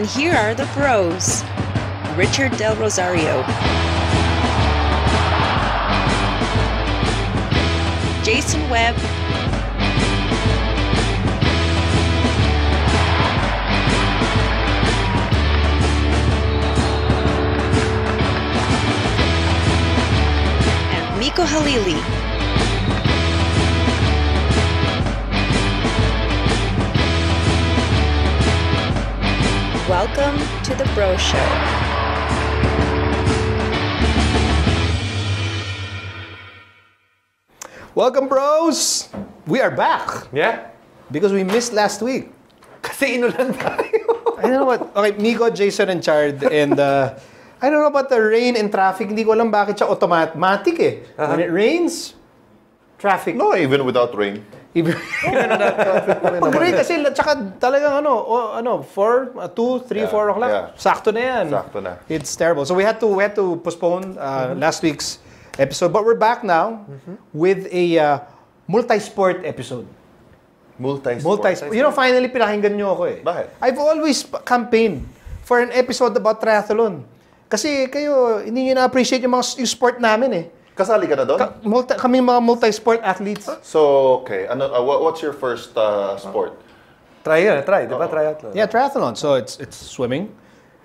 And here are the pros. Richard Del Rosario, Jason Webb, and Miko Halili. Welcome to the Bro Show. Welcome, bros! We are back. Yeah? Because we missed last week. Kasi inulan tayo. I don't know what... Okay, Miko, Jason, and Chard. And I don't know about the rain and traffic. Hindi ko alam bakit siya automatic eh. When it rains, traffic. No, even without rain. Even without traffic. Pag rain kasi, tsaka talagang 4, 2, 3, 4 o'clock. Yeah. Sakto na yan. Sakto na. It's terrible. So we had to postpone last week's episode. But we're back now with a multi-sport episode. Multi-sport. You know, finally, pinakinggan nyo ako eh. Bakit? I've always campaigned for an episode about triathlon. Kasi kayo, hindi nyo na-appreciate yung sport namin eh. Kasali ka na doon? Kami mga multi-sport athletes. So, okay. What's your first sport? Try, di ba? Triathlon. Yeah, triathlon. So it's swimming.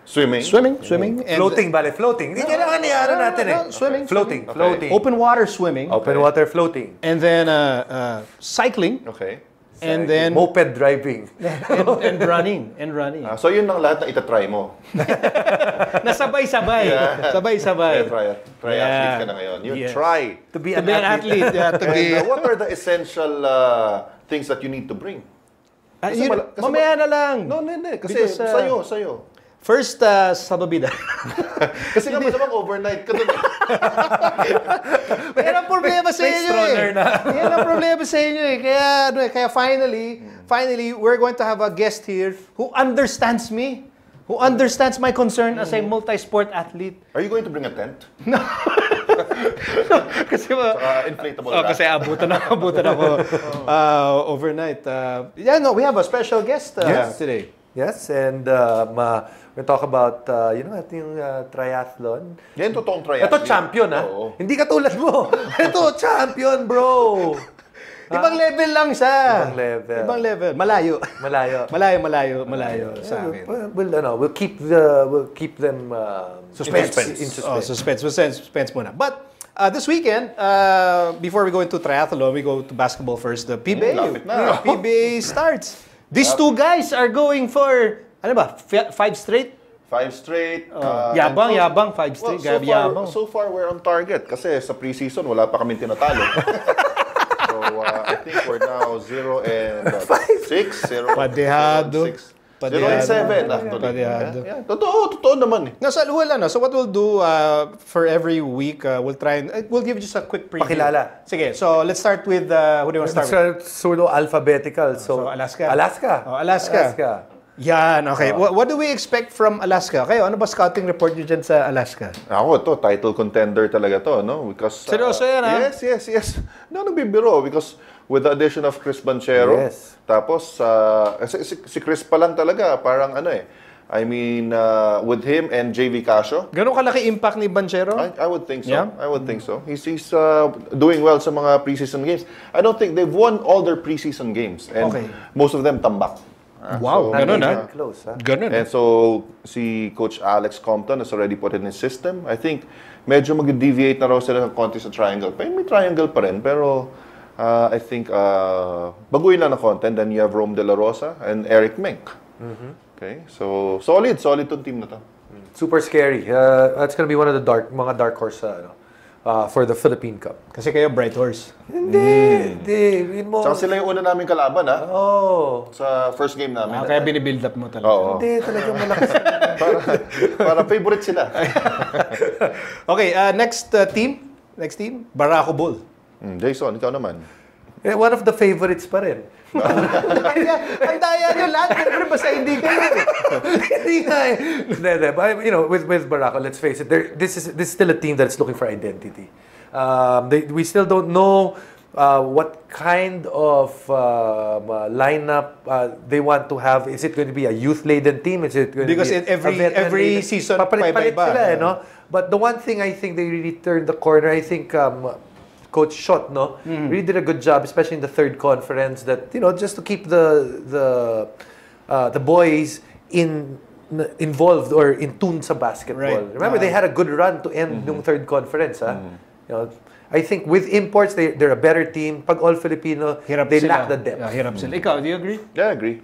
Swimming? Swimming. And Floating, floating. Hindi kaya nangyari natin eh. Swimming. Floating. Okay. Floating. Open water swimming. Open water floating. And then cycling. Okay. And then moped driving. and running. So, yun ang lahat na itatry mo. Nasabay-sabay. Yeah. Sabay-sabay. Triathlete ka na ngayon. You Yes. try. To be To an be an athlete. athlete. Yeah, to be... And, what are the essential things that you need to bring? Mamaya na lang. No, hindi. Kasi Because, sa'yo. First, salbabida. Kasi nga masamang overnight ka doon. Yan ang problema sa inyo eh. Yan ang problema sa inyo eh. Kaya finally, we're going to have a guest here who understands me. Who understands my concern as a multi-sport athlete. Are you going to bring a tent? Kasi Inflatable kasi abutan ako overnight. We have a special guest today. Yes, and we talk about, yung triathlon. Yan, totoong triathlon. Ito, champion, ha? Oo. Hindi katulad mo. Ito, champion, bro. Ibang level lang siya. Ibang level. Malayo Malayo. sa amin. We'll keep them Suspense. in suspense. Suspense muna. But this weekend, before we go into triathlon, we go to basketball first. The PBA. Lapit na. PBA starts. These two guys are going for, 5 straight? 5 straight. Yabang, 5 straight. So far, we're on target. Kasi sa preseason, wala pa kami tinatalo. So, I think we're now 0-6. 0-6. Padehado. 0-7 actually. Yeah. Totoo naman eh. So what we'll do for every week, we'll give you just a quick preview. Pakilala. Sige, so let's start with, who do you want to start with? Solo alphabetical. So, Alaska. Alaska. Yan, okay. What do we expect from Alaska? Kayo, ano ba scouting report nyo dyan sa Alaska? Ako, title contender talaga to, no? Because, seryoso yan, ha? Yes. No, nagbibiro because with the addition of Chris Banchero, tapos, si Chris pa lang talaga, parang with him and JV Casio. Ganun kalaki impact ni Banchero? I would think so. Yeah? I would think so. He's doing well sa mga preseason games. I don't think they've won all their preseason games. And most of them tambak. Wow, ganun Close, ha? Ganun. And so, si Coach Alex Compton has already put in his system. I think, medyo mag-deviate na raw sila ng konti sa triangle. May triangle pa rin, pero I think, baguhin lang na konti. And then you have Rome De La Rosa and Eric Mink. Okay, so solid tong team na to. Super scary. That's gonna be one of the mga dark horse for the Philippine Cup. Kasi kayo bright horse. Hindi. Saka sila yung una namin kalaban, ha? Oh. Sa first game namin. Kaya binibuild up mo talaga. Oo. Hindi, talagang malakas. para favorite sila. Okay, next team, Barako Bull. Jason, ikaw naman. One of the favorites pa rin. Ang daya nyo lahat, pero basta hindi kayo. Hindi nga eh. But, with Barako, let's face it, this is still a team that's looking for identity. We still don't know what kind of lineup they want to have. Is it going to be a youth-laden team? Is it going Because to be every season, papalit iba-iba. sila, no? But the one thing I think they really turned the corner, I think Coach Schott, no, really did a good job, especially in the third conference, that, you know, just to keep the boys involved or in tune sa basketball. Right. Remember, they had a good run to end yung third conference, You know, I think with imports, they're a better team. Pag all Filipino, they lack the depth. Yeah, hirap sila. Ikaw, do you agree? Yeah, I agree.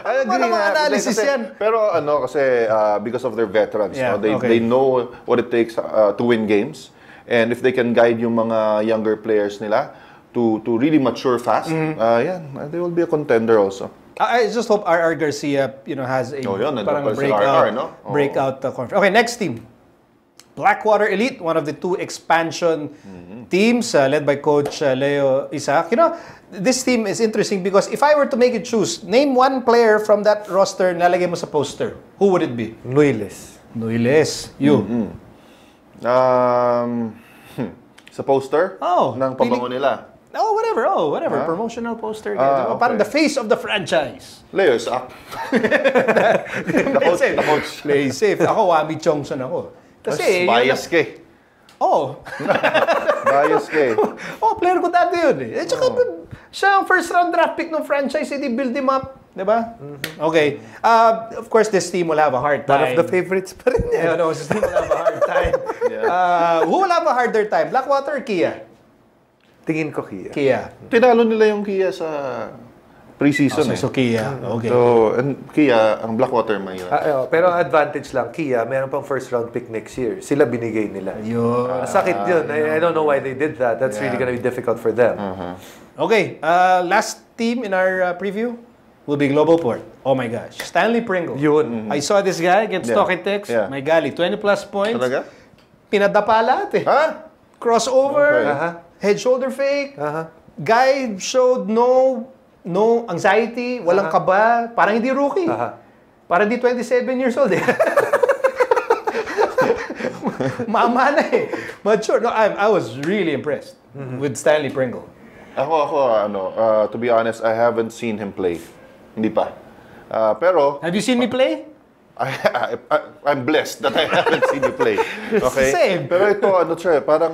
I agree Ano mga analysis kasi, yan? Pero kasi because of their veterans, Yeah, no? They know what it takes to win games. And if they can guide yung mga younger players nila to really mature fast, they will be a contender also. I just hope R.R. Garcia, has a parang breakout, breakout conference. Okay, next team. Blackwater Elite, one of the two expansion teams led by Coach Leo Isaac. This team is interesting because if I were to make you choose, name one player from that roster nalagay mo sa poster. Who would it be? Nuiles. You? Sa poster ng pabango nila. Whatever. Promotional poster. Parang the face of the franchise. Leo Isaac. The coach. Play safe. Ako, Wami Chongson ako. Kasi, bias ka eh. Bias ka eh. Player ko dati yun eh. Tsaka, siya ang first round draft pick ng franchise, hindi build him up. Diba? Okay. Of course, this team will have a hard time. One of the favorites pa rin yan. This team will have a hard time. Who will have a harder time? Blackwater or Kia? Tingin ko Kia. Kia. Tinalo nila yung Kia sa pre-season So Kia. Okay. So, and Kia, ang Blackwater may pero ang advantage lang, Kia, meron pang first round pick next year. Sila binigay nila. Sakit yun. I don't know why they did that. That's really gonna be difficult for them. Okay. Last team in our preview will be Global Port. Oh my gosh. Stanley Pringle. Yun. I saw this guy against Talking Text. My gali, 20 plus points. Talaga? Pinadapa lahat eh. Crossover. Head shoulder fake. Guy showed no anxiety, walang kaba, parang hindi rookie. Parang hindi 27 years old eh. Mama na eh. Mature. No, I was really impressed with Stanley Pringle. To be honest, I haven't seen him play. Hindi pa. Pero have you seen me play? I'm blessed that I haven't seen you play. Okay? Same. Pero ito, parang,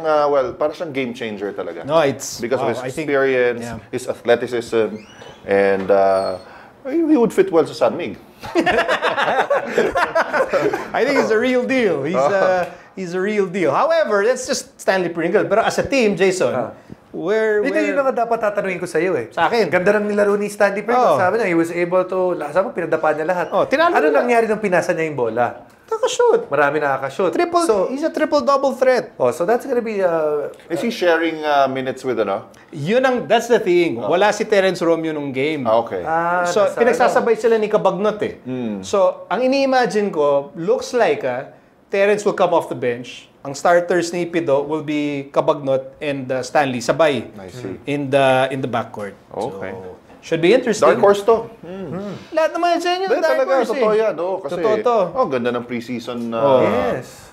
parang siyang game changer talaga. No, it's... Because of his experience, his athleticism, and he would fit well sa San Mig. I think he's a real deal. He's a real deal. However, that's just Stanley Pringle. Pero as a team, Jason, Yun na nga dapat tatanungin ko sa iyo eh. Sa akin. Ganda ng nilaro ni Stanley Pringle. Sabi niya, he was able to, sabi mo, pinadapa niya lahat. Ano nangyari nung pinasa niya yung bola? Nakashoot. Marami nakakashoot. He's a triple-double threat. So that's gonna be... Is he sharing minutes with That's the thing. Wala si Terence Romeo nung game. Okay. So, pinagsasabay sila ni Kabagnot eh. So, ang ini-imagine ko, looks like Terence will come off the bench. Ang starters ni Pido will be Kabagnot and Stanley sabay. I see. In the backcourt. Okay. So, should be interesting. Dark horse to. Lahat naman sa inyo, dark horse totoo yan. Kasi, totoo. ganda ng preseason yes.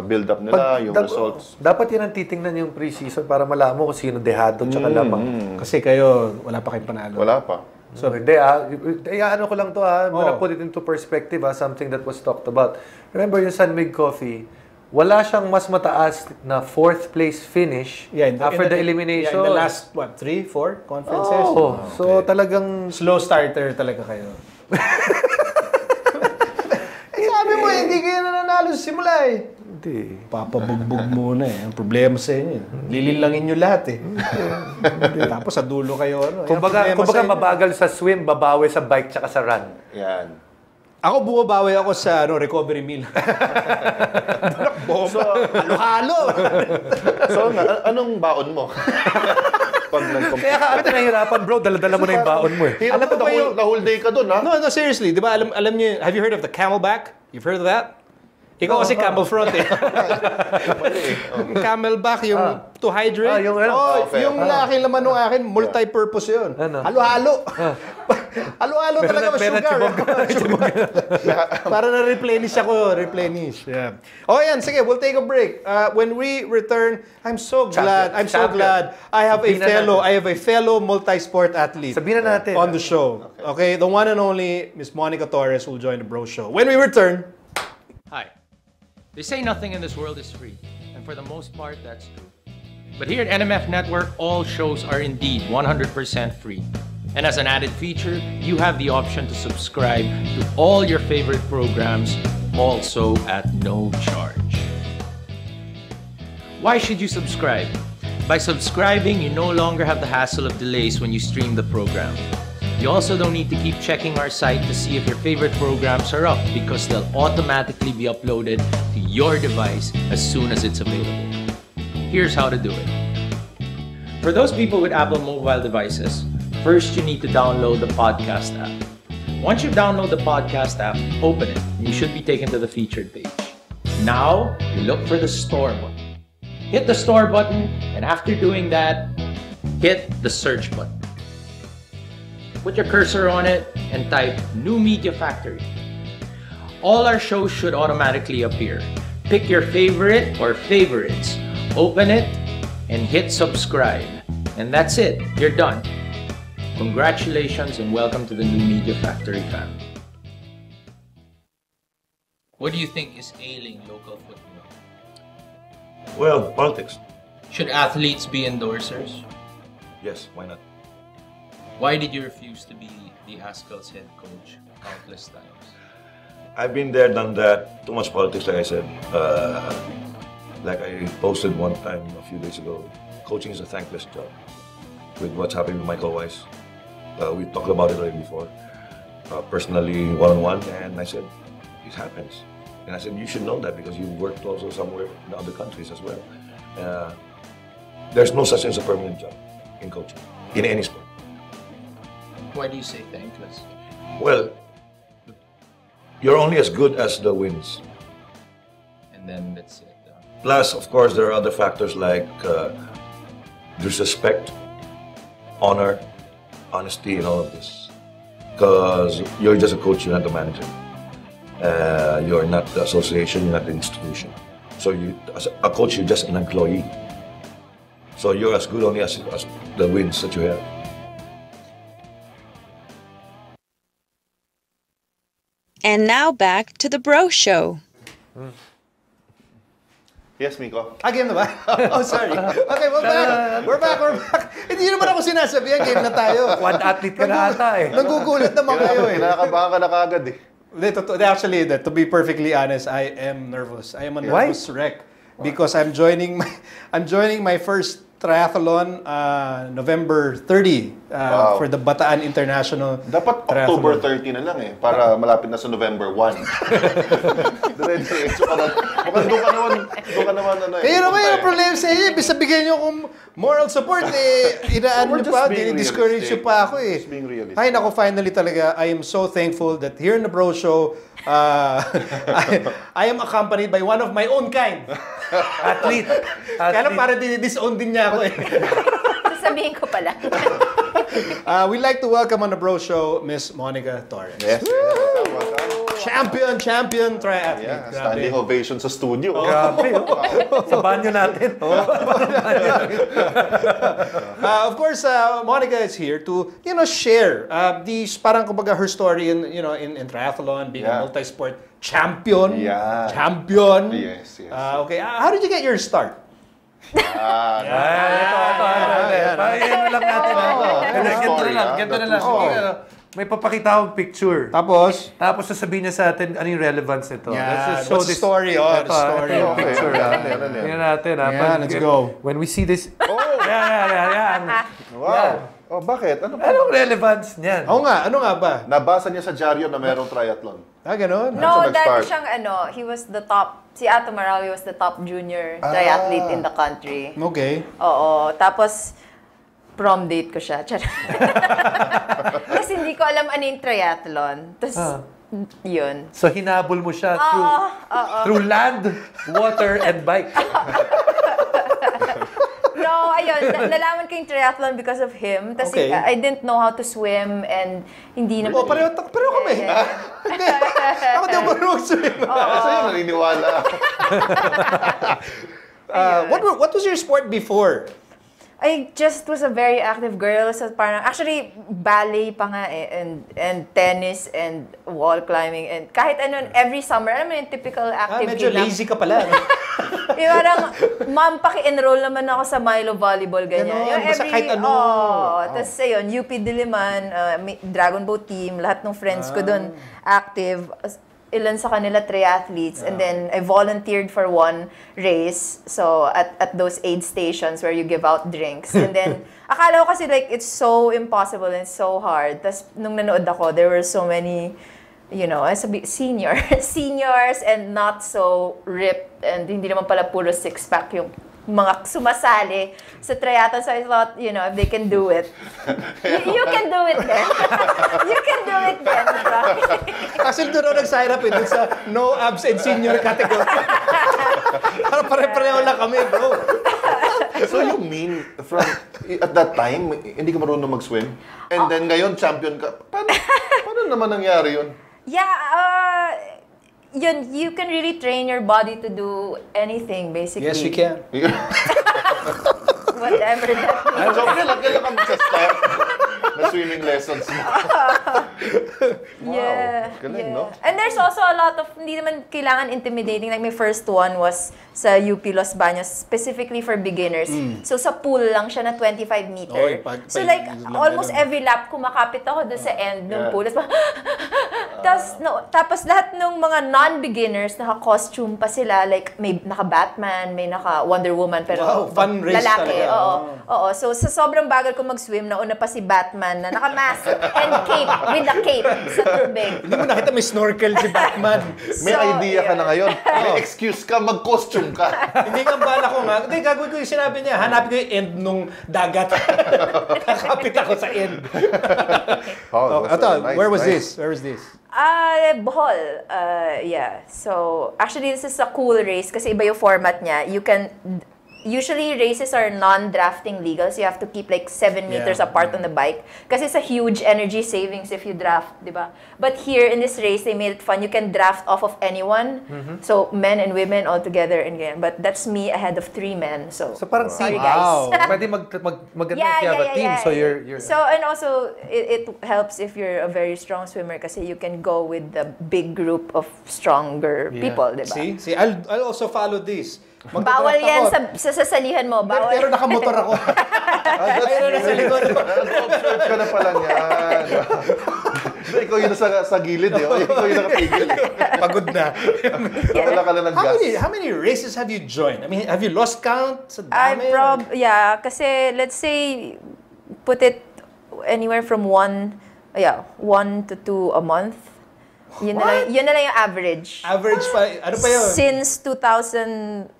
build-up nila, yung results. Dapat yan ang titingnan yung preseason para malaman mo kung sino dehado tsaka lamang. Kasi kayo, wala pa kayong panalo. Wala pa. So, hindi ano ko lang to I'm gonna put it into perspective something that was talked about. Remember yung San Mig Coffee, wala siyang mas mataas na 4th place finish after the elimination. In the last, 3, 4 conferences? So talagang... Slow starter talaga kayo. Sabi mo, hindi kayo nananalo sa simula eh. Hindi. Papabugbog muna eh. Ang problema sa inyo. Lililangin nyo lahat eh. Tapos sa dulo kayo. Kumbaga mabagal sa swim, babawi sa bike tsaka sa run. Yan. Ako bumabawi ako sa recovery meal. So, halo-halo. So, anong baon mo? Kaya ka nahihirapan, bro. Dala-dala mo na yung baon mo eh. Alam mo, the whole day ka dun, ha? No, seriously. Di ba, alam niyo, have you heard of the camelback? You've heard of that? Ikaw kasi camel front eh. Camel back, yung to hydrate. Yung laki laman ng akin, multi-purpose yun. Halo-halo. Halo-halo talaga ang sugar. Para na-replenish ako. Yeah. Oh, yan. Sige, we'll take a break. When we return, I'm so glad. I have a fellow multi-sport athlete Sabihin na natin. on the show. Okay? The one and only Miss Monica Torres will join the Bro Show. When we return. Hi. They say nothing in this world is free, and for the most part, that's true. But here at NMF Network, all shows are indeed 100% free. And as an added feature, you have the option to subscribe to all your favorite programs, also at no charge. Why should you subscribe? By subscribing, you no longer have the hassle of delays when you stream the program. You also don't need to keep checking our site to see if your favorite programs are up, because they'll automatically be uploaded to your device as soon as it's available. Here's how to do it. For those people with Apple mobile devices, first you need to download the podcast app. Once you download the podcast app, open it. You should be taken to the featured page. Now, you look for the store button. Hit the store button, and after doing that, hit the search button. Put your cursor on it and type New Media Factory. All our shows should automatically appear. Pick your favorite or favorites, open it, and hit subscribe. And that's it, you're done. Congratulations and welcome to the New Media Factory family. What do you think is ailing local football? Well, politics. Should athletes be endorsers? Yes, why not? Why did you refuse to be the Haskell's head coach countless times? I've been there, done that. Too much politics, like I said. Like I posted one time a few days ago, coaching is a thankless job. With what's happening with Michael Weiss, we talked about it already before. Personally, one-on-one, and I said, it happens. And I said, you should know that because you worked also somewhere in other countries as well. There's no such thing as a permanent job in coaching, in any sport. Why do you say thankless? Well, you're only as good as the wins. And then that's it. Plus, of course, there are other factors like disrespect, honor, honesty, and all of this. Because you're just a coach, you're not a manager. You're not the association, you're not the institution. So you, as a coach, you're just an employee. So you're as good only as the wins that you have. And now back to the Bro Show. Yes, Miko. Game na ba? Oh, sorry. Okay, we're back. Hindi naman ako sinasabihan, game na tayo. Quad athlete ka na ata eh. Nagugulat naman kayo eh. Kinakabahan ka na kagad eh. Actually, to be perfectly honest, I am nervous. I am a nervous wreck because I'm joining my first triathlon November 30 for the Bataan International Dapat Triathlon. October 30 na lang eh, para malapit na sa November 1. Diretso ka na. Mukhang doon ka naman ano eh. Kaya naman yung problema sa inyo, ibig sabihin nyo kung moral support eh, inaan nyo pa, discourage nyo pa ako eh. Just being realistic. Ay nako, finally talaga, I am so thankful that here in the Bro Show, I am accompanied by one of my own kind. Athlete. Kaya lang para disown din niya ako eh. Sasabihin ko pala. We'd like to welcome on the Bro Show, Miss Monica Torres. Yes. Champion triathlete. Yeah, standing ovation sa studio. Grabe. Sa banyo natin. Of course, Monica is here to, share these parang kumbaga her story in triathlon, being a multi-sport champion. Yeah. Champion. Yes. Okay, how did you get your start? Ito. Ano lang natin. Ganito na lang. May papakita akong picture. Tapos sasabihin niya sa atin ano yung relevance nito. Yeah, Let's just show what's the this. story? Ito, story. ito yung picture. Okay. Tingnan natin. Yeah, let's go. When we see this... Oh! Yan. Wow! Oh, bakit? Anong relevance niyan? Ano nga ba? Nabasa niya sa dyaryo na merong triathlon. Ganun? No, Saan dati nag-start? siyang he was the top, si Ato Marawi was the top junior triathlete in the country. Okay. Oo, tapos prom date ko siya. Kasi hindi ko alam ano yung triathlon. Tapos yun. So hinabol mo siya through land, water, and bike. No, ayun. Nalaman ko yung triathlon because of him. Tapos Okay. I didn't know how to swim and hindi naman... Oh, pareho kami. Hindi. Ako di ako marunong swim. Sa'yo naniniwala. What was your sport before? I just was a very active girl. So parang, actually, ballet pa nga eh, and tennis and wall climbing and kahit ano, every summer, alam mo yung typical active Medyo kid na- lazy ka pala. Yung parang, ma'am, paki-enroll naman ako sa Milo Volleyball, ganyan. Ganon, Yung basta kahit ano. Tapos ayun, UP Diliman, Dragon Boat Team, lahat ng friends ko doon active. Ilan sa kanila triathletes. And then, I volunteered for one race. So, at those aid stations where you give out drinks. And then, akala ko kasi like, it's so impossible and so hard. Tapos, nung nanood ako, there were so many, you know, seniors and not so ripped. And hindi naman pala puro six-pack yung mga sumasali sa triathlon. So I thought, you know, if they can do it, you can do it then. You can do it then, diba? Actually, doon ako nag-sign up dun sa no abs and senior category. Para pare-pareho lang kami, bro. So you mean, from at that time, hindi ka marunong mag-swim? And then ngayon, champion ka. Paano naman nangyari yun? Yeah, you can really train your body to do anything, basically. Yes, we can. Whatever that means. So, kailan ka mag-start na swimming lessons mo? Yeah. Galing, yeah. no? And there's also a lot of, hindi naman kailangan intimidating. Like my first one was sa UP Los Baños, specifically for beginners. So sa pool lang siya na 25 meter. Oy, So like, almost every lap, kumakapit ako doon sa end ng pool. Tapos lahat ng mga non-beginners, naka-costume pa sila. Like, may naka-Batman, may naka-Wonder Woman, pero Wow, fun race lalaki. talaga. Oo. So sa sobrang bagal ko mag-swim, nauna pa si Batman na naka-mask and cape, with a cape sa tubig. Hindi mo nakita may snorkel si Batman. May So, idea ka yeah. na ngayon. May excuse ka, mag-costume ka. Hindi nga bala ko nga. Hindi, gagawin ko yung sinabi niya. Hanapin ko yung end nung dagat. Kakapit ako sa end. Nice, where was nice. this? Where was this? Bohol. Yeah. So, actually, this is a cool race kasi iba yung format niya. Usually, races are non-drafting legal, so you have to keep like 7 meters apart on the bike. Kasi it's a huge energy savings if you draft, di ba? But here, in this race, they made it fun. You can draft off of anyone. So, men and women all together. And ganyan. But that's me ahead of 3 men. So parang sorry, team. guys. Pwede maganda if you have a team. So you're So, and also, it helps if you're a very strong swimmer kasi you can go with the big group of stronger people, di ba? See, I'll also follow this. Bawal yan sa sasalihan mo. Bawal. Pero nakamotor ako. Ayun na sa likod. Observe ka na pala yan. Ikaw yung sa gilid eh. Ikaw yung nakapigil. Pagod na. Wala ka na nag-gas. How many races have you joined? I mean, have you lost count sa dami? Kasi let's say, put it anywhere from 1 to 2 a month. Yun na lang yung average. Average pa, ano pa yun? Since 2007.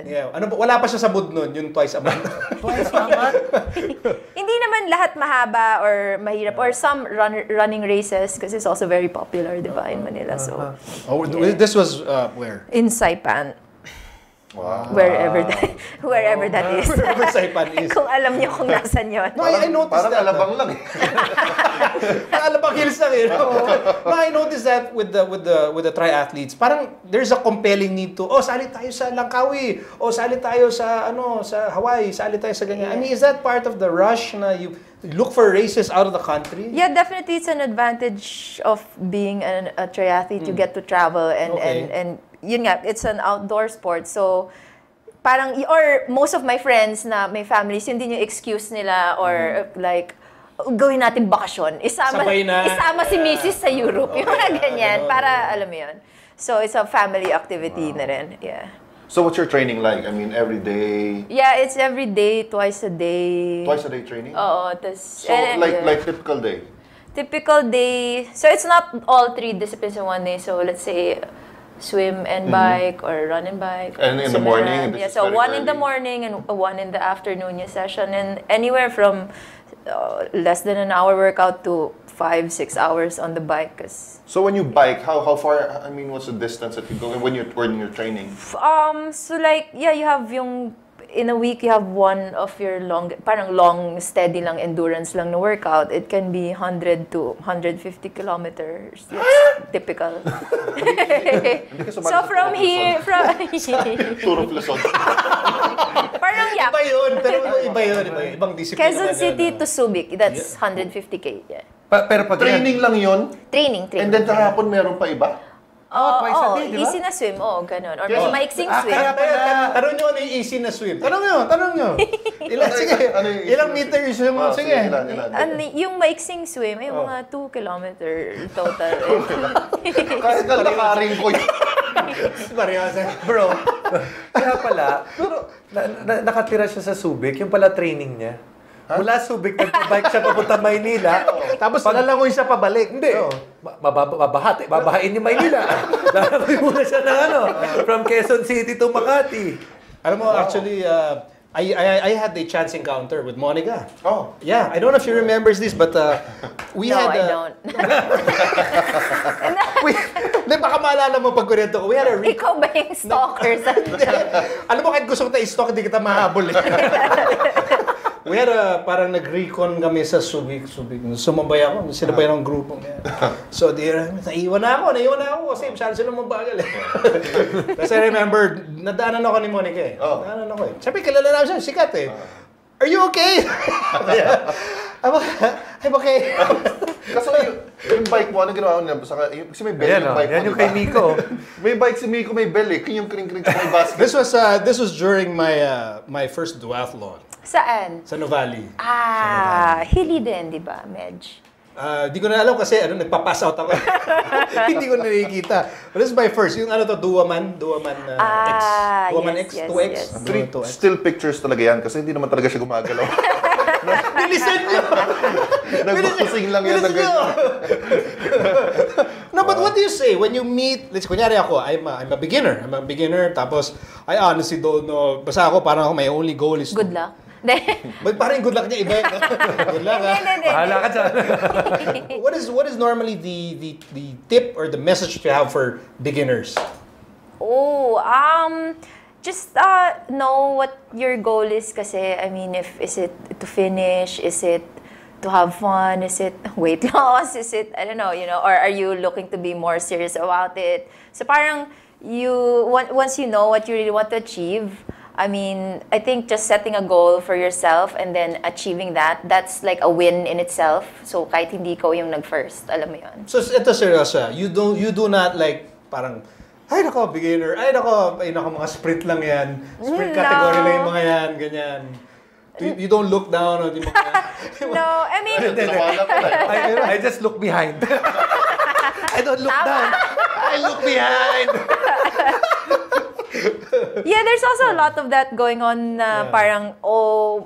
Yeah. Wala pa siya sa mood nun, yung twice a month. Twice a month? Hindi naman lahat mahaba or mahirap. Or some running races because it's also very popular, di ba, in Manila. So, This was where? in Saipan. Wow. Wherever that is. Wherever Saipan is. Kung alam niyo kung nasan yun. No, I noticed Parang that. alabang lang eh. Alabang hills lang eh. No, I noticed that with the triathletes. Parang there's a compelling need to, sali tayo sa Langkawi. Sali tayo sa Hawaii. Sali tayo sa ganyan. I mean, is that part of the rush na you look for races out of the country? Yeah, definitely it's an advantage of being a triathlete. You get to travel and yun nga, it's an outdoor sport. So, parang, or most of my friends na may families, yun din yung excuse nila or like, gawin natin bakasyon. Isama si Mrs. sa Europe. Yung mga ganyan. Para, alam mo yun. So, it's a family activity na rin. Yeah. So what's your training like? I mean, every day? Yeah, it's every day, twice a day. Twice a day training? Oo. So, like typical day? Typical day. So, it's not all 3 disciplines in one day. So, let's say, swim and bike or run and bike. And in the morning? Yeah, so 1 in the morning and 1 in the afternoon yung session. And anywhere from less than an hour workout to 5-6 hours on the bike. So when you bike, how far? I mean, what's the distance that you go when you're training? So like, yeah, you have yung in a week you have one of your parang long, steady lang endurance lang na workout. It can be 100 to 150 kilometers. That's typical. So from here, Tour of Luzon. parang yeah. Iba yun, pero iba yun. Ibang disiplina. Quezon City to Subic, that's 150k. Yeah. Pero pag Training lang yun? Training. And then kahapon meron pa iba? twice a day, di ba? Easy na swim. ganun. Or may maiksing swim. Kaya tanong nyo ano yung easy na swim. Tanong nyo. Ilang meter yung swim mo? Sige. Yung maiksing swim, ay mga 2 kilometer total. Kahit kalakarin ko yun. Bro. Kaya pala, nakatira siya sa Subic, yung pala training niya. Mula Subic, nagpa-bike siya papunta Maynila. Tapos lalangoy siya pabalik. Hindi. Babahain yung Maynila. Lalakoy muna siya ng from Quezon City to Makati. Alam mo, actually, I had a chance encounter with Monica. Oh. Yeah, I don't know if she remembers this, but we had... I don't. Baka maalala mo pag kunento ko. We had a... Ikaw ba yung stalker? Alam mo, kahit gusto ko tayo stalk, hindi kita mahabol. We had parang nag-recon kami sa Subic. Sumabay ako. Sinabay ng grupo. So, naiwan na ako kasi masyado sila mabagal. Kasi I remember, nadaanan ako ni Monica eh. Nadaanan ako eh. Sabi, kilala namin siya, sikat eh. Are you okay? I'm okay. Kasi yung bike mo, ano ginawa nila? Kasi may bell yung bike mo. Yan yung kay Miko. May bike si Miko, may bell eh. Yung kring-kring sa may basket. This was during my first duathlon. Saan? Sa Nuvali. Hili din, di ba, Medj? Di ko na alam kasi nagpa-pass out ako. Hindi ko nakikita. But this is my first. Yung Duaman X. Duaman X, 2X. Still pictures talaga yan kasi hindi naman talaga siya gumagalaw. Bilisan nyo! Nag-focusing lang yan ng ganyan. No, but what do you say when you meet, kunyari ako, I'm a beginner. Tapos, I honestly don't know. Basta ako, parang ako, my only goal is Good luck. But parang good luck niya, iba. Good luck, ha? Bahala ka dyan. What is normally the tip or the message that you have for beginners? Just know what your goal is kasi, I mean, is it to finish? Is it to have fun? Is it weight loss? Is it, I don't know, or are you looking to be more serious about it? So parang once you know what you really want to achieve, I mean, I think just setting a goal for yourself and then achieving that's like a win in itself. So kahit hindi ko yung nag-first, alam mo yun. So ito seryoso, you do not like parang ay nako beginner, ay nako mga sprint lang yan. Sprint category lang yung mga yan, ganyan. You don't look down on yung mga No, I mean I just look behind. I don't look down. I look behind. Yeah, there's also a lot of that going on na parang,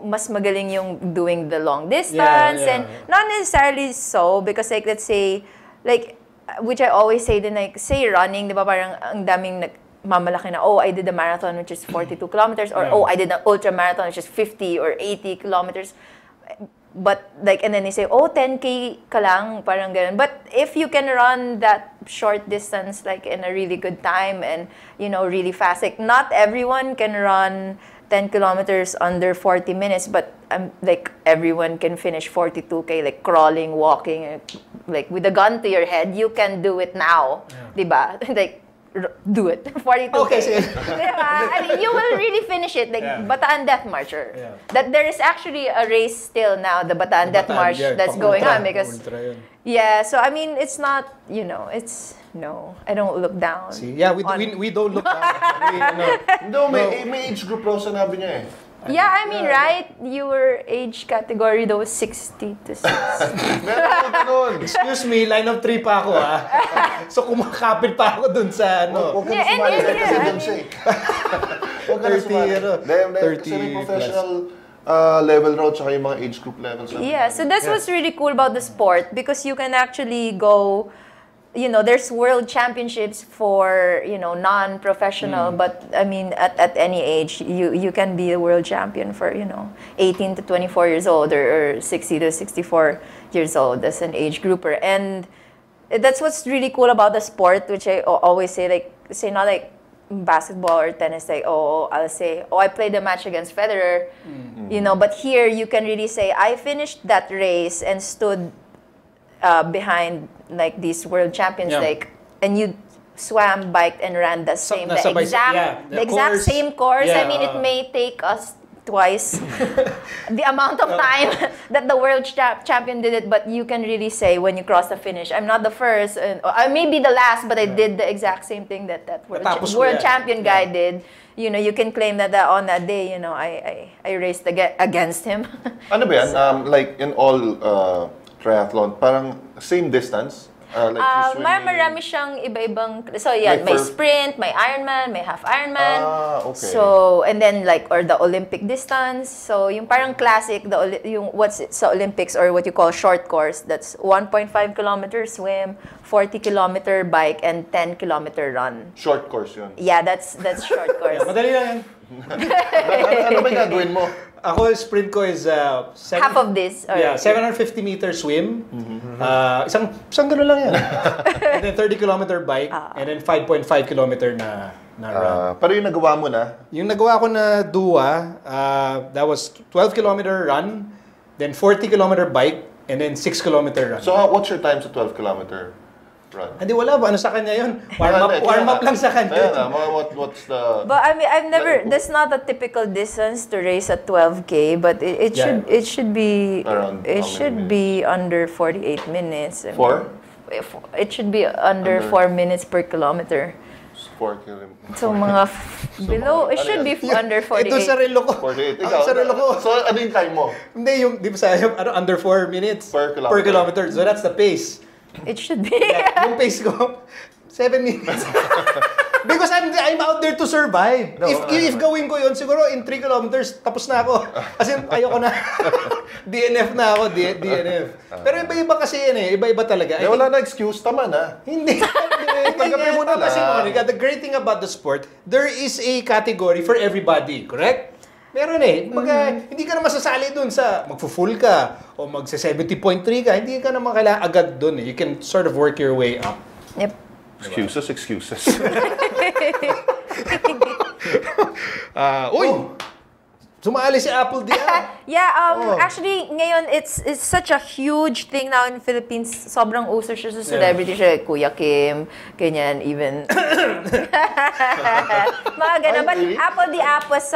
mas magaling yung doing the long distance. And not necessarily so, because like, let's say, like, which I always say din, like, say running, di ba parang ang daming mamalaki na, I did a marathon which is 42 kilometers, or I did an ultra marathon which is 50 or 80 kilometers. But like, and then they say, 10K ka lang, parang ganun. But if you can run that short distance, like in a really good time and, really fast, like not everyone can run 10 kilometers under 40 minutes, but like everyone can finish 42K, like crawling, walking, like with a gun to your head, you can do it now, diba? Like, do it. 42K. Okay, sige. I mean, you will really finish it, like Bataan Death March. That there is actually a race still now, the Bataan Death March that's going on because so I mean, it's not, it's no, I don't look down. See, we don't look down. No, may age group raw sinabi niya eh. Yeah, I mean, right? Your age category though 60 to 60. Meron ko ganun. Excuse me, line of 3 pa ako, ha? So, kumakapit pa ako dun sa, Huwag ka na sumali kasi dun siya eh. Huwag ka na sumali. 30 kasi may professional level raw tsaka yung mga age group levels. Yeah, so that's what's really cool about the sport because you can actually go you know, there's world championships for, you know, non-professional, but I mean, at any age, you can be a world champion for, you know, 18 to 24 years old or 60 to 64 years old as an age grouper. And that's what's really cool about the sport, which I always say, like, say not like basketball or tennis, like, I'll say, I played a match against Federer, you know, but here you can really say, I finished that race and stood behind like these world champions, like, and you swam, biked, and ran the exact same course. I mean, it may take us twice the amount of time that the world champion did it, but you can really say when you cross the finish, I'm not the first, and I may be the last, but I did the exact same thing that world champion guy did. You know, you can claim that on that day, you know, I raced against him. Ano ba yan? Like in all triathlon, parang same distance? Like marami siyang iba-ibang, so yeah, like may sprint, may Ironman, may half Ironman. Okay. So, and then like, or the Olympic distance. So, yung parang classic, yung what's sa Olympics, or what you call short course, that's 1.5 kilometer swim, 40 kilometer bike, and 10 kilometer run. Short course yun? Yeah, that's short course. Madali lang yan. Ano ba yung gagawin mo? Ako, sprint ko is half of this. Or 750 meter swim. Isang gano'n lang yan. And then 30 kilometer bike. And then 5.5 kilometer na run. Pero yung nagawa mo na? Yung nagawa ko na duwa, that was 12 kilometer run, then 40 kilometer bike, and then 6 kilometer run. So what's your time sa 12 kilometer run? Hindi, wala ba? Ano sa kanya yun? Warm up lang sa kanya. What's the... But I mean, I've never, that's not a typical distance to race at 12K, but it should be, around it should be under 48 minutes. Four? It should be under 4 minutes per kilometer. 4 kilometers. So mga below, it should be under 48. Ito sa relo ko. 48. Ikaw? Sa relo ko. So ano yung time mo? Hindi, yung, di ba sa under 4 minutes Per kilometer. So that's the pace. It should be. Yung pace ko, 7 minutes. Because I'm out there to survive. No, If gawin ko yun, siguro in 3 kilometers, tapos na ako. Kasi ayoko na. DNF na ako, DNF. Pero iba-iba kasi yan eh. Iba-iba talaga. Wala na excuse, tama na. Hindi. Tanggapin mo na lang. Kasi Monica, the great thing about the sport, there is a category for everybody, correct? Meron eh. Hindi ka na masasali dun sa magfu-full ka o magsa-70.3 ka. Hindi ka naman kailangan agad dun eh. You can sort of work your way up. Yep. Excuses. Uy! Sumali si Apple diyan. Yeah, actually, ngayon, it's such a huge thing now in Philippines. Sobrang uso siya sa celebrity siya. Kuya Kim, ganyan, even. Mga ganun. But Apple the App was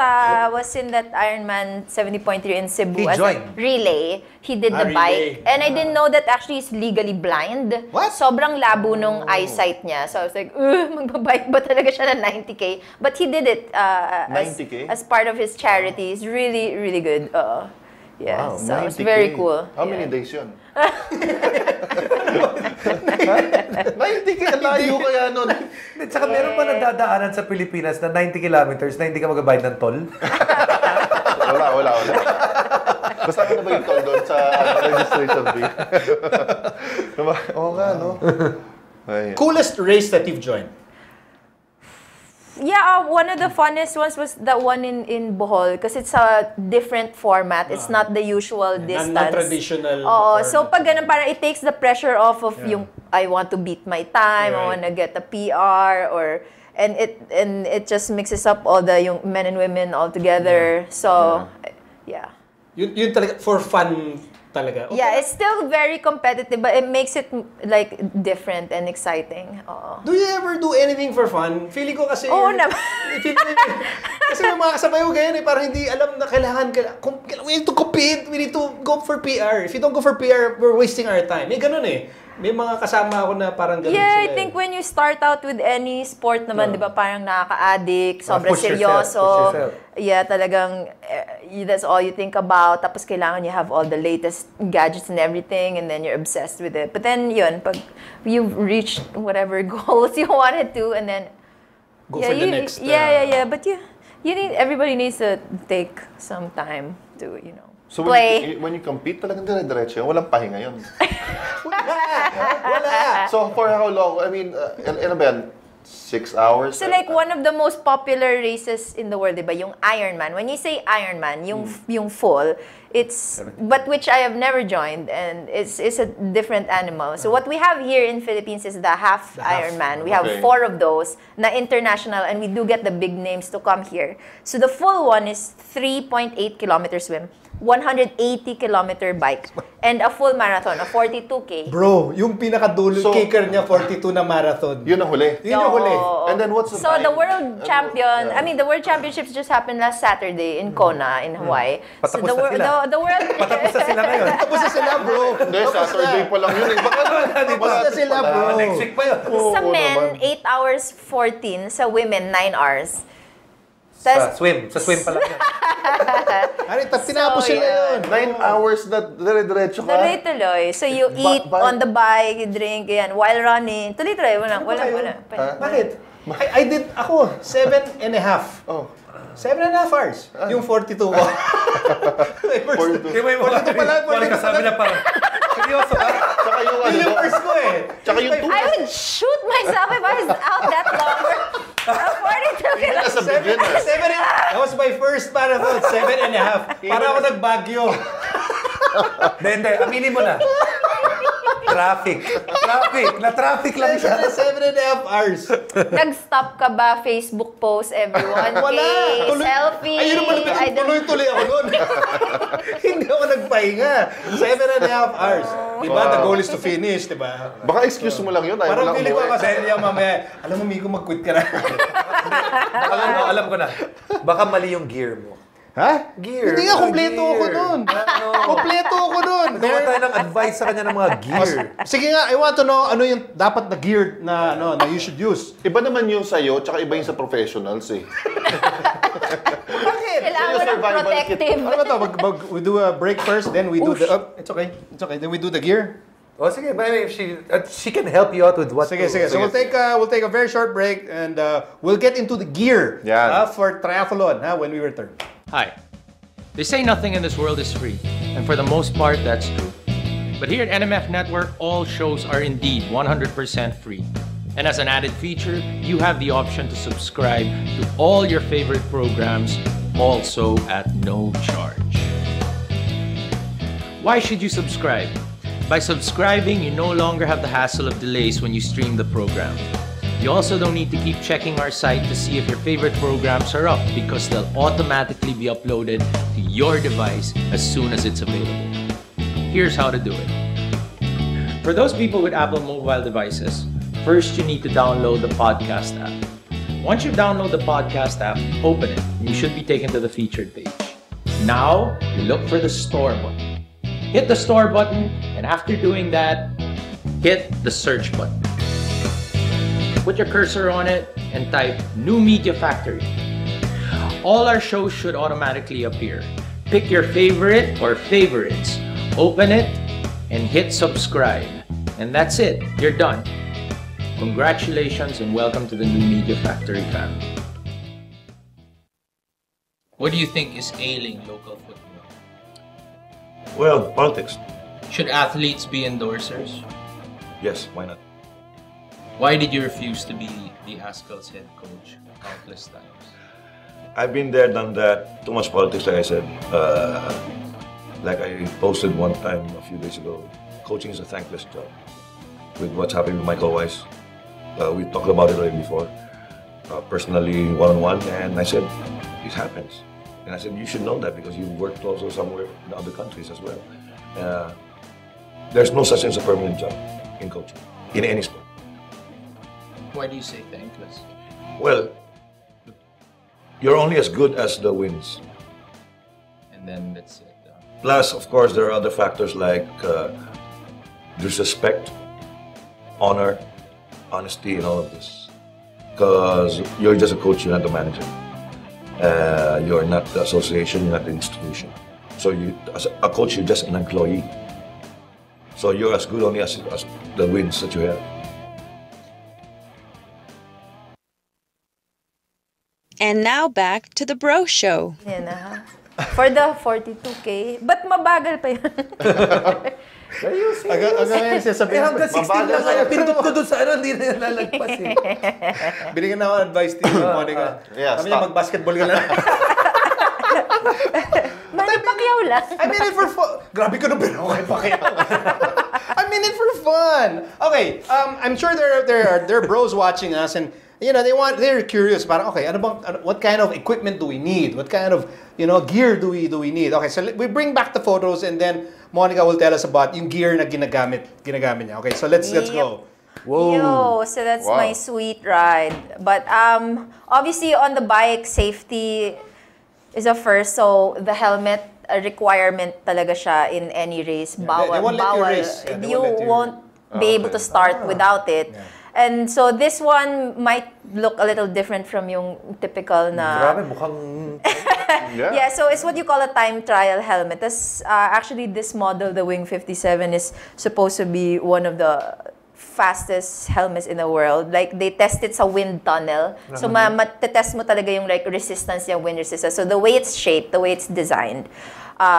in that Ironman 70.3 in Cebu He as a joined. relay. He did the relay. bike. And I didn't know that actually he's legally blind. What? Sobrang labo nung eyesight niya. So I was like, magbabike ba talaga siya na 90K? But he did it 90K? as part of his charity. It's really, really good. Yeah, Wow, so it's 90K. very cool. How many days yun? 90K, layo kaya nun. Tsaka meron pa nadadaanan sa Pilipinas na 90 kilometers na hindi ka magabayad ng toll? Wala. Basta ka na ba yung toll doon sa registration fee? Oo nga, no? Coolest race that you've joined? Yeah, one of the funnest ones was that one in Bohol because it's a different format. It's not the usual distance. Non-traditional. So pag ganun, parang it takes the pressure off of yung I want to beat my time, I want to get a PR, and it just mixes up all the yung men and women all together. So yeah. Yun talaga for fun talaga. Okay. Yeah, it's still very competitive, but it makes it like different and exciting. Do you ever do anything for fun? Feeling ko kasi... Oo naman. Kasi may mga kasabay ko ganyan parang hindi alam na kailangan we need to compete, we need to go for PR. If you don't go for PR, we're wasting our time. May ganun eh. May mga kasama ako na parang ganun sila. I think when you start out with any sport naman, di ba, parang nakaka-addict, sobrang Push seryoso. yourself. Yeah, talagang that's all you think about. Tapos kailangan you have all the latest gadgets and everything, and then you're obsessed with it. But then yun, pag you've reached whatever goals you wanted to, and then Go for the next. Yeah. But you need, everybody needs to take some time to, So play. when you compete, talagang dire-diretso yun. Walang pahinga yun. Wala. So for how long? I mean, ano ba yan? 6 hours? So like one of the most popular races in the world, diba? Yung Ironman. When you say Ironman, yung full, it's but which I have never joined, and it's a different animal. So what we have here in Philippines is the half Ironman. We have 4 of those na international, and we do get the big names to come here. So the full one is 3.8 kilometer swim, 180-kilometer bike, and a full marathon, a 42K. Bro, yung pinakadulo kicker niya, 42 na marathon. Yun ang huli. Yun yung huli. And then what's the So time? the world champion, I mean the world championships just happened last Saturday in Kona, in Hawaii. So Patapos na sila. the world Patapos na sila ngayon. Tapos na sila, bro. Hindi, Saturday pa lang yun. Baka Tapos na sila, bro. Next week pa yun. sa men, 8 hours 14. Sa women, 9 hours. Sa swim pa lang yan. Ano, tinapos sila yun. 9 hours na dire-diretso ka. Tuloy-tuloy. So you eat on the bike, you drink, yan, while running. Tuloy-tuloy, wala. Bakit? I did, ako, 7.5. Oh. 7.5 hours. Yung 42 ko. Di ba yung wala kasabi na parang, seryoso ka? Tsaka yung ano. Yung first ko eh. Tsaka yung I would shoot myself if I was out that longer. 42 kilos. as a beginner. That was my first marathon, 7.5. Para ako nagbagyo. Hindi, aminin mo na. Traffic. Na-traffic lang siya. 7.5 hours. Nag-stop ka ba? Facebook post, everyone? Wala. Selfie. Ayun naman, tuloy-tuloy ako nun. Hindi ako nagpahinga. 7.5 hours. Diba? The goal is to finish, diba? Baka excuse mo lang yun. Ayaw mo Parang lang feeling ko umuwi. kasi niya mamaya, alam mo, Miko, mag-quit ka na. Alam ko na. Baka mali yung gear mo. Ha? Gear. Hindi nga, kompleto ako nun. Kompleto ako nun. Gawa tayo ng advice sa kanya ng mga gear. Sige nga, I want to know ano yung dapat na gear na you should use. Iba naman yung sa'yo, tsaka iba yung sa professionals eh. Bakit? Kailangan mo ng survival kit. protective. Ano ba to? We do a break first, then we do the... it's okay. It's okay. Then we do the gear. O sige, but if she can help you out with what Sige. So we'll take a very short break, and we'll get into the gear Yan. for triathlon when we return. Hi. They say nothing in this world is free, and for the most part, that's true. But here at NMF Network, all shows are indeed 100% free. And as an added feature, you have the option to subscribe to all your favorite programs, also at no charge. Why should you subscribe? By subscribing, you no longer have the hassle of delays when you stream the program. You also don't need to keep checking our site to see if your favorite programs are up, because they'll automatically be uploaded to your device as soon as it's available. Here's how to do it. For those people with Apple mobile devices, first you need to download the podcast app. Once you download the podcast app, open it. You should be taken to the featured page. Now, you look for the store button. Hit the store button, and after doing that, hit the search button. Put your cursor on it and type New Media Factory. All our shows should automatically appear. Pick your favorite or favorites, open it, and hit subscribe. And that's it, you're done. Congratulations and welcome to the New Media Factory family. What do you think is ailing local football? Well, politics. Should athletes be endorsers? Yes, why not? Why did you refuse to be the Haskell's head coach countless times? I've been there, done that. Too much politics, like I said. Like I posted one time a few days ago, coaching is a thankless job. With what's happening with Michael Weiss, we talked about it already before. Personally, one-on-one, and I said, it happens. And I said, you should know that because you worked also somewhere in other countries as well. There's no such thing as a permanent job in coaching, in any sport. Why do you say thankless? Well, you're only as good as the wins. And then that's it. Plus, of course, there are other factors like disrespect, honor, honesty, and all of this. Because you're just a coach, you're not the manager. You're not the association, you're not the institution. So you, as a coach, you're just an employee. So you're as good only as the wins that you have. And now back to the Bro Show. Yan na, ha? For the 42K. But mabagal pa yun. Hanggang ngayon siya sabihin. Hanggang 16 lang kaya pindot ko doon sa hindi na lalagpas eh. Binigyan na ako advice to you, Monica. Yeah, Sabi niya, stop. mag-basketball ka na. Manny Pacquiao lang. I mean it for fun. Grabe ko nung pero kay Pacquiao. I mean it for fun. Okay, I'm sure there are bros watching us and they're curious parang okay, what kind of equipment do we need? What kind of, gear do we need? Okay, so we bring back the photos and then Monica will tell us about yung gear na ginagamit niya. Okay, so let's go. Whoa. Yo, so that's Wow. my sweet ride. But obviously on the bike, safety is a first. So the helmet, a requirement talaga siya in any race. Bawal. they won't let you bawal. race. Yeah, they You won't let you- won't be able to start without it. Yeah. And so this one might look a little different from yung typical na... Grabe, mukhang... Yeah, so it's what you call a time trial helmet. Actually, this model, the Wing 57, is supposed to be one of the fastest helmets in the world. Like, they test it sa wind tunnel. So, matetest mo talaga yung resistance niya, wind resistance. So, the way it's shaped, the way it's designed,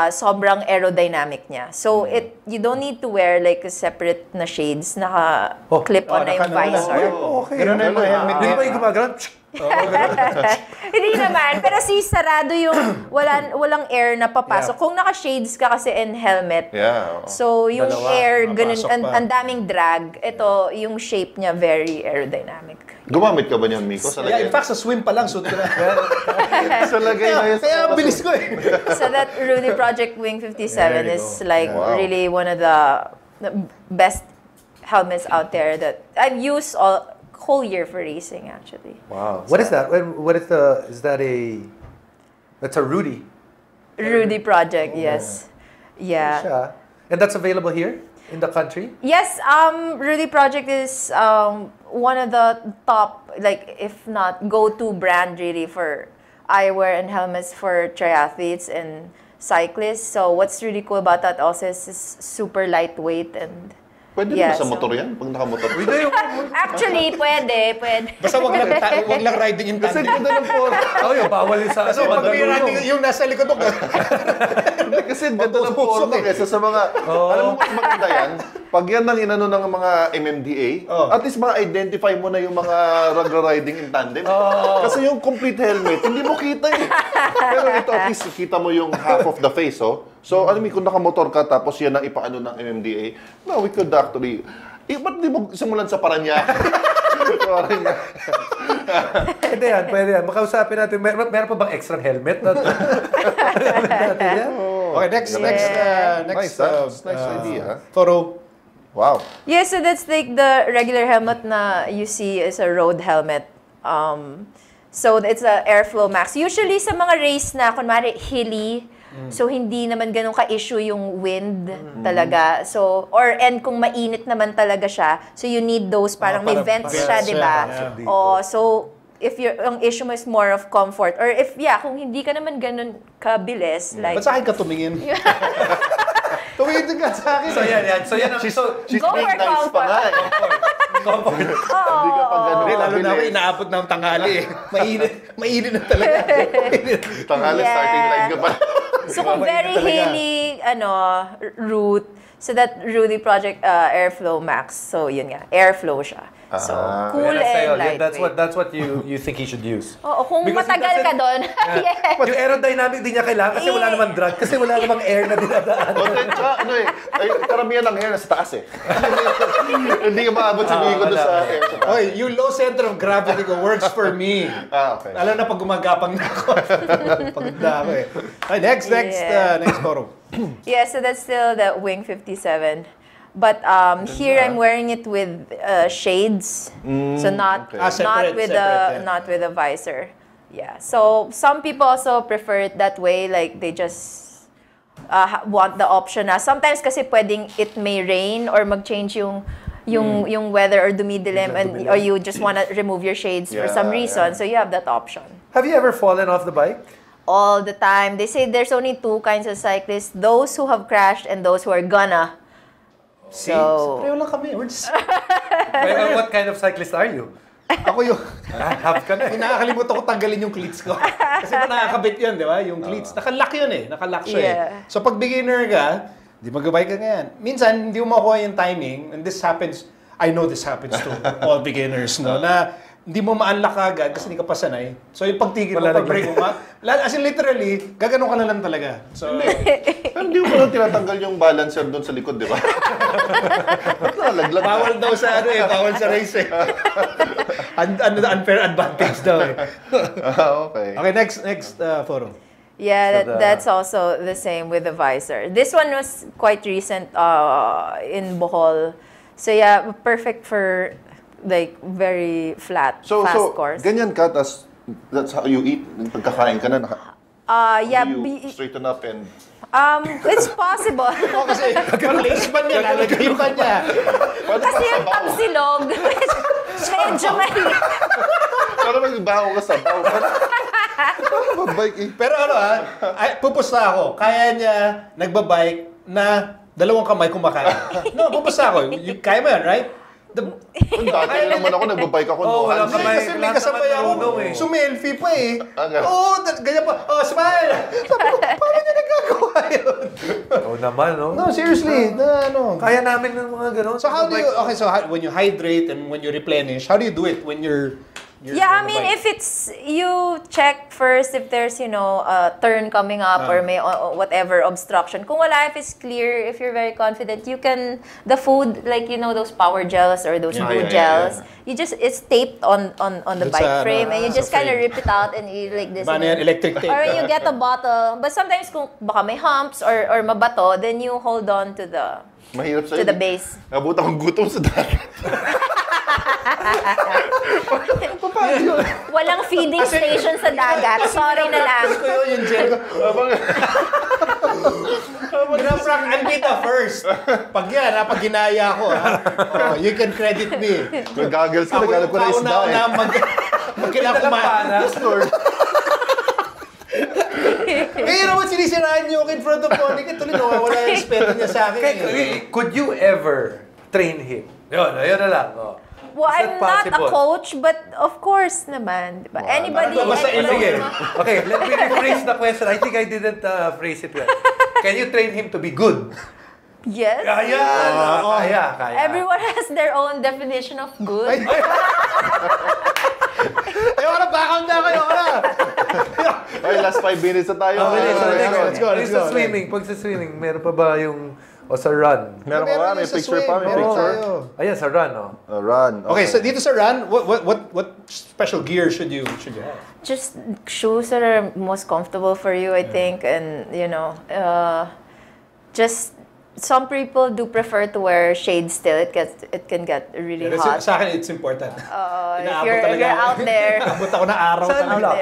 sobrang aerodynamic niya. So, you don't need to wear like a separate na shades, naka-clip-on na yung visor. Okay. Ganun na yung mga helmet Hindi niya. ba yung gumagano'n? Hindi naman, pero sarado yung walang air na papasok. Kung naka-shades ka kasi in helmet, Yeah. so yung air, ganun, Papasok pa. ang daming drag. Ito, yung shape niya, very aerodynamic. Gumamit ka ba niyan, Miko? Sa Yeah, lagay? in fact, sa swim pa lang, suit ko na. Sa lagay na yun. Kaya ang bilis ko eh. So that Rudy Project Wing 57 There you is go. like Wow. really one of the best helmets out there that I've used all whole year for racing actually. Wow. What is that? Is that that's a Rudy? Rudy Project, yes. Yeah. Siya. And that's available here in the country? Yes, Rudy Project is one of the top, like if not go-to brand really for eyewear and helmets for triathletes and cyclists. So what's really cool about that also is it's super lightweight and Pwede yeah, ba sa so- motor yan? Pag nakamotor. actually pwede. Basta wag lang riding in Kasi tandem. ganda ng forma. Oh, yung bawal yung sa... Kasi pag may riding, yung nasa likod mo, Kasi ganda ng forma kesa sa mga... Alam mo mas maganda yan? Pag yan ang inano ng mga MMDA, at least ma-identify mo na yung mga riding in tandem. Kasi yung complete helmet, hindi mo kita eh. Pero ito, at least kita mo yung half of the face, oh. So, alam mo, kung nakamotor ka, tapos yan ang ipaano ng MMDA, no, we could actually... ba't di mo simulan sa Paranaque? Pwede yan. Makausapin natin. Meron pa bang extra helmet? Okay, next Nice, nice idea. photo. Wow. Yeah, so that's like the regular helmet na you see is a road helmet. So it's a Airflow Max. Usually sa mga race na kunwari hilly, so hindi naman ganun ka-issue yung wind talaga. So and kung mainit naman talaga siya, so you need those parang may vents siya, di ba? So if ang issue mo is more of comfort or if kung hindi ka naman ganun kabilis like Ba't sa akin ka tumingin? Tumingin ka sa akin. So yan. She's Go being for nice pa nga eh. Hindi ka pa ganun. Lalo na ako, kabilis. inaabot na ang tanghali eh. Mainit na talaga. Tanghali, Yeah. starting line ka pa. So kung very hilly route, so that Rudy Project Airflow Max. So yun nga, airflow siya. So cool and lightweight. That's what you think he should use. Oo, kung Because it matagal ka doesn't- doon. Yes. Yung aerodynamic din niya kailangan kasi wala namang drag, kasi wala namang air na dinadaan. Tsaka karamihan ng hair nasa taas eh. Hindi ka maabot si Miko doon sa hair. Sa taas. Oy, yung low center of gravity ko works for me. Okay. Alam na pag gumagapang na ako. Pagod na ako eh. Okay, next photo. Yeah, so that's still the Wing 57. But here I'm wearing it with shades. So not separate, not with a visor. Yeah. So some people also prefer it that way, like they just want the option na sometimes kasi pwedeng it may rain or mag-change yung weather or dumidilim or you just want to remove your shades for some reason. So you have that option. Have you ever fallen off the bike? All the time. They say there's only two kinds of cyclists, those who have crashed and those who are gonna. See? So, Pareho lang kami. We're just... What kind of cyclist are you? Ako yung... Half ka na. Nakakalimutan ko tanggalin yung cleats ko. Kasi pa nakakabit yun, di ba? Yung cleats. Nakalock yun eh. Nakalock siya eh. So pag beginner ka, di mag-bike ka ngayon. Minsan, hindi mo makuha yung timing. And this happens, I know this happens to all beginners, no? Na hindi mo ma-unlock agad kasi hindi ka pa sanay. So yung pagtigil mo, pag-break mo, as in literally, gaganon ka na lang talaga. So, Pero hindi mo lang tinatanggal yung balancer doon sa likod, di ba? Nalaglag. bawal daw sa bawal sa race eh. Unfair advantage daw eh. Okay. Okay, next forum. Yeah, that's also the same with the visor. This one was quite recent in Bohol. So yeah, perfect for like very flat, fast course. Ganyan ka, that's how you eat. Pagkakain ka na, Yeah, you straighten up and... it's possible. Kasi lace band niya, lalagay yung kanya. Kasi yung tapsilog, medyo mahirap. Para magbaho ka sa baho. Magbike eh. Pero pupusta ako. Kaya niya nagbabike na dalawang kamay kumakain. No, pupusta ako. Kaya mo yan, right? Kung dati naman ako, nagbabike ako. walang Kasi kamay. may kasabay ako. Sumelfie pa eh. Ganyan pa. Smile! Sabi ko, paano niya nagagawa yun? Oo naman, no? No, seriously. Kaya namin ng mga ganun. So how do you, when you hydrate and when you replenish, how do you do it when you're Yeah, I mean, if it's, you check first if there's, a turn coming up or may whatever obstruction. Kung wala, if it's clear, if you're very confident, you can, the food, like, those power gels or those food gels, you just, it's taped on the bike frame and you just kind of rip it out and you like this. electric tape. Or you get a bottle. But sometimes kung baka may humps or mabato, then you hold on to the Mahirap sa'yo. to the base. Nabut akong gutom sa dagat. Walang feeding station sa dagat. Sorry na lang. Gusto ko yung gel ko. Ginaprank Anvita first. Pag yan, pag ginaya ko, you can credit me. May goggles ka, naghanap ko na isda eh. Magkailangan kumain. Kaya naman sinisiraan niyo ako in front of Monica. Tuloy nawawala yung respeto niya sa akin. Could you ever train him? Yun na lang. Well, I'm not a coach, but of course naman. Diba? Anybody... Okay, let me rephrase the question. I think I didn't phrase it well. Can you train him to be good? Yes. Kaya. Everyone has their own definition of good. Ayoko na, background na kayo. Ay, last 5 minutes na tayo. Let's go. Sa swimming, pag sa swimming, meron pa ba yung... O sa run? Meron pa ba? May picture pa? May picture? Ayan, sa run, Run. Okay, so dito sa run, what special gear should you have? Just shoes that are most comfortable for you, I think. And, just... Some people do prefer to wear shades still. It can get really hot. Sa akin, it's important. If you're out there. Abot ako na araw.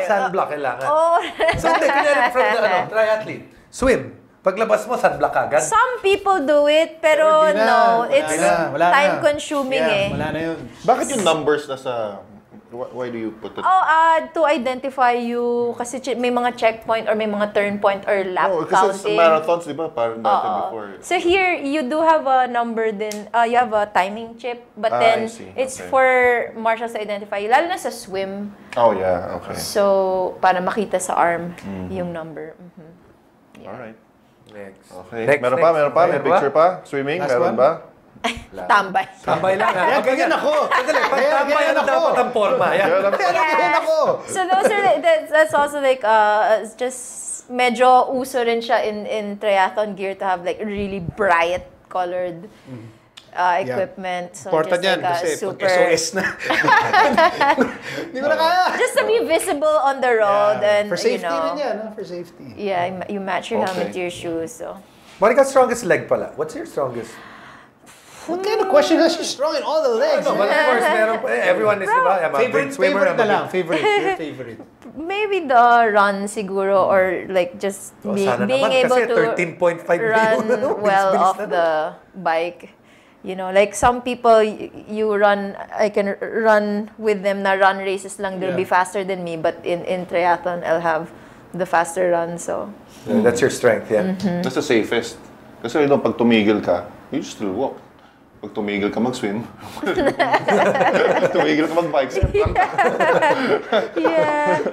Sunblock kailangan. Oh. So, kunyari from the triathlete, swim. Paglabas mo, sunblock agad. Some people do it, pero no. It's time-consuming eh. Wala na yun. Bakit yung numbers na sa... Why do you put it? To identify you, kasi may mga checkpoint or may mga turn point or lap kasi counting. sa marathons, di ba? Parang dati before. So here, you do have a number din, you have a timing chip, but then it's for marshals to identify you, lalo na sa swim. Oh, yeah. Okay. So, para makita sa arm yung number. Yeah. Alright. Next. Okay. Meron pa? May picture pa? Swimming? Meron ba? Tambay. Tambay lang. Ganyan ako. Tambay ang dapat ang forma. Ganyan ako. So those are that's also like just medyo uso rin siya in triathlon gear to have like really bright colored equipment. So important just yan like kasi super pag SOS na. Hindi ko na kaya. Just to be visible on the road and for safety rin yan, for safety. Yeah, you match your helmet to your shoes. So. Monica's strongest leg pala. What's your strongest? What kind of question is she strong in all the legs? But of course, everyone is, diba? Favorite na lang. Your favorite. Maybe the run siguro or like just being able to 13.5 run well off the bike. Like some people, I can run with them na run races lang, they'll be faster than me, but in triathlon, I'll have the faster run, so. That's your strength, yeah. That's the safest. Kasi pag tumigil ka, you just still walk. Pag tumigil ka mag-swim, tumigil ka mag-bike, Yeah.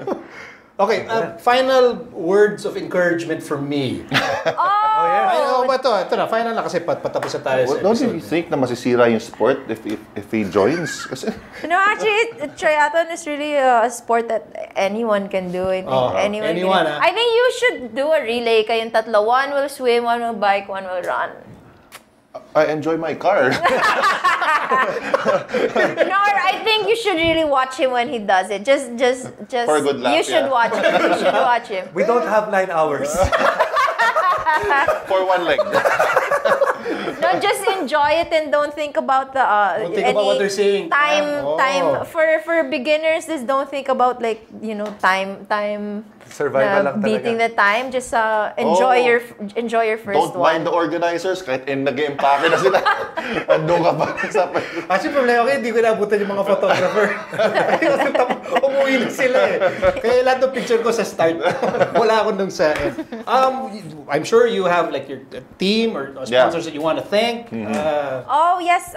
Okay, final words of encouragement from me. Oh! Ito na, final na kasi patapos na tayo sa Don't you episode. think na masisira yung sport if he joins? Kasi No, actually, triathlon is really a sport that anyone can do. I think anyone, I think you should do a relay. Kayong tatlo. One will swim, one will bike, one will run. I enjoy my car. No, I think you should really watch him when he does it. Just For a good laugh, you should yeah. watch him. You should watch him. We don't have 9 hours. For one leg. No, just enjoy it and don't think about the Don't think about what they're saying. Time for beginners. Just don't think about time. Survival lang talaga. Beating the time. Just enjoy your first Don't mind the organizers kahit nag-empake na sila. Andun ka pa sa Kasi problema ko, hindi ko naabutan yung mga photographer. Umuwi na sila eh. Kaya lahat ng picture ko sa start, wala ako nung sa end. I'm sure you have like your team or sponsors that you want to thank. Oh yes,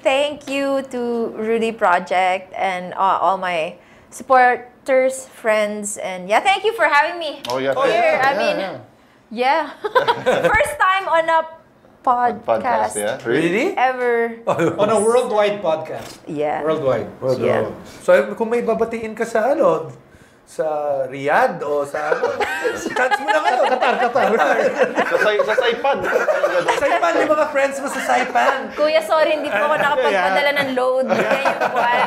thank you to Rudy Project and all my supporters, friends, and thank you for having me here. First time on a podcast, Really? ever. On a worldwide podcast. Yeah. Worldwide. Yeah. So kung may babatiin ka sa sa Riyadh o sa chance mo na Qatar. Sa Saipan. Saipan, yung mga friends mo sa Saipan. Kuya, sorry, hindi po ako nakapagpadala ng load. Yan yung kwan.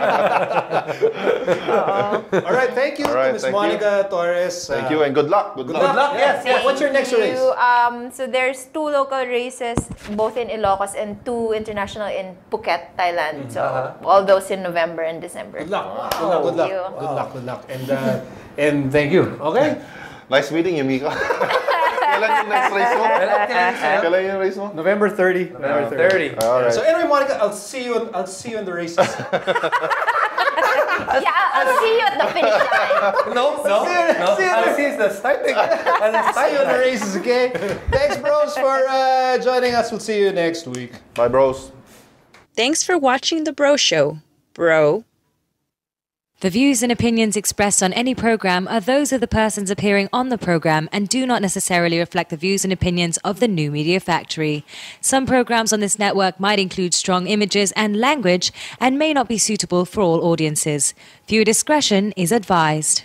Alright, thank you to Ms. thank Monica Torres. Thank you and good luck. Good luck. Yes. What's your next race? So there's 2 local races, both in Ilocos, and 2 international in Phuket, Thailand. So all those in November and December. Good luck. Wow. Good luck. And thank you. Okay? Nice meeting you, Mika. Kailan yung next race mo? Kailan yung race mo? November 30. November 30. Alright. So anyway, Monica, I'll see you in the races. I'll see you at the finish line. No. I'll see the starting. See you in the races, okay? Thanks, bros, for joining us. We'll see you next week. Bye, bros. Thanks for watching The Bro Show, bro. The views and opinions expressed on any program are those of the persons appearing on the program and do not necessarily reflect the views and opinions of the New Media Factory. Some programs on this network might include strong images and language and may not be suitable for all audiences. Viewer discretion is advised.